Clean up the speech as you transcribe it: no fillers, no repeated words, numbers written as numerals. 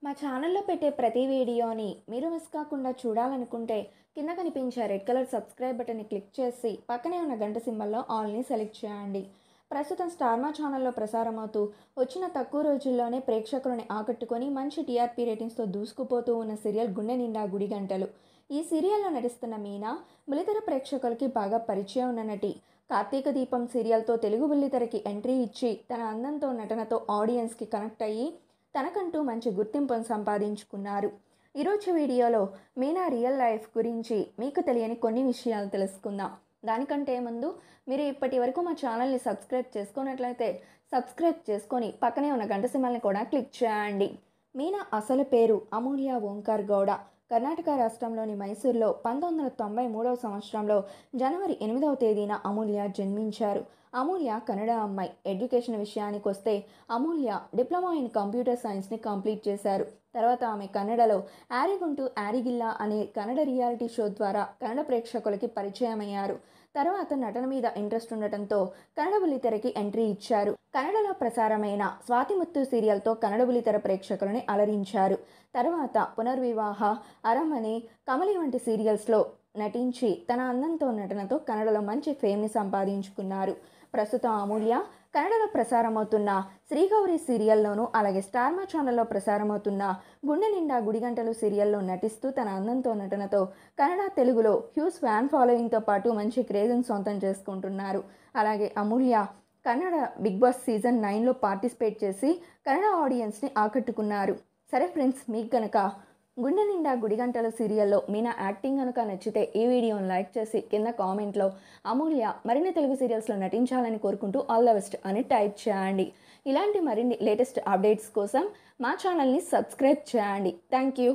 మా ఛానల్లో పెట్టే ప్రతి వీడియోని మీరు మిస్ కాకుండా చూడాలనుకుంటే కింద కనిపించే రెడ్ కలర్ సబ్స్క్రైబ్ బటన్ని క్లిక్ చేసి పక్కనే ఉన్న గంట సింబల్లో ఆల్ని సెలెక్ట్ చేయండి. ప్రస్తుతం స్టార్ మా ఛానల్లో ప్రసారమవుతూ వచ్చిన తక్కువ రోజుల్లోనే ప్రేక్షకులని ఆకట్టుకొని మంచి టీఆర్పీ రేటింగ్స్తో దూసుకుపోతూ ఉన్న సీరియల్ గుండె నిండా గుడి గంటలు. ఈ సీరియల్లో నటిస్తున్న మీనా బుల్లితెర ప్రేక్షకులకి బాగా పరిచయం ఉన్న నటి. కార్తీక దీపం సీరియల్తో తెలుగు బుల్లితెరకి ఎంట్రీ ఇచ్చి తన అందంతో నటనతో ఆడియన్స్కి కనెక్ట్ అయ్యి తనకంటూ మంచి గుర్తింపును సంపాదించుకున్నారు. ఈరోజు వీడియోలో మీనా రియల్ లైఫ్ గురించి మీకు తెలియని కొన్ని విషయాలు తెలుసుకుందాం. దానికంటే ముందు మీరు ఇప్పటి వరకు మా ఛానల్ని సబ్స్క్రైబ్ చేసుకున్నట్లయితే సబ్స్క్రైబ్ చేసుకొని పక్కనే ఉన్న గంట సింబల్ని కూడా క్లిక్ చేయండి. మీనా అసలు పేరు అమూల్య ఓంకార్ గౌడ. కర్ణాటక రాష్ట్రంలోని మైసూర్లో 1993వ సంవత్సరంలో జనవరి 8వ తేదీన అమూల్య జన్మించారు. అమూల్య కన్నడ అమ్మాయి. ఎడ్యుకేషన్ విషయానికి వస్తే అమూల్య డిప్లొమా ఇన్ కంప్యూటర్ సైన్స్ని కంప్లీట్ చేశారు. తర్వాత ఆమె కన్నడలో యారిగుంటు యారిగిల్లా అనే కన్నడ రియాలిటీ షో ద్వారా కన్నడ ప్రేక్షకులకి పరిచయం అయ్యారు. తర్వాత నటన మీద ఇంట్రెస్ట్ ఉండటంతో కన్నడ బుల్లితెరకి ఎంట్రీ ఇచ్చారు. కన్నడలో ప్రసారమైన స్వాతిముత్తు సీరియల్తో కన్నడ బుల్లితెర ప్రేక్షకులని అలరించారు. తర్వాత పునర్వివాహ, అరమనే, కమలి వంటి సీరియల్స్లో నటించి తన అందంతో నటనతో కన్నడలో మంచి ఫేమ్ని సంపాదించుకున్నారు. ప్రస్తుతం అమూల్య కన్నడలో ప్రసారమవుతున్న శ్రీగౌరి సీరియల్లోనూ అలాగే స్టార్ మా ఛానల్లో ప్రసారమవుతున్న గుండె నిండా గుడిగంటలు సీరియల్లో నటిస్తూ తన అందంతో నటనతో కన్నడ తెలుగులో హ్యూజ్ ఫ్యాన్ ఫాలోయింగ్తో పాటు మంచి క్రేజ్ని సొంతం చేసుకుంటున్నారు. అలాగే Amulya Kannada Bigg Boss season 9లో పార్టిసిపేట్ చేసి కన్నడ ఆడియన్స్ని ఆకట్టుకున్నారు. సరే ఫ్రెండ్స్, మీకు కనుక గుండె నిండా గుడిగంటలు సీరియల్లో మీనా యాక్టింగ్ కనుక నచ్చితే ఈ వీడియోని లైక్ చేసి కింద కామెంట్లో అమూల్య మరిన్ని తెలుగు సీరియల్స్లో నటించాలని కోరుకుంటూ ఆల్ ద బెస్ట్ అని టైప్ చేయండి. ఇలాంటి మరిన్ని లేటెస్ట్ అప్డేట్స్ కోసం మా ఛానల్ని సబ్స్క్రైబ్ చేయండి. Thank you.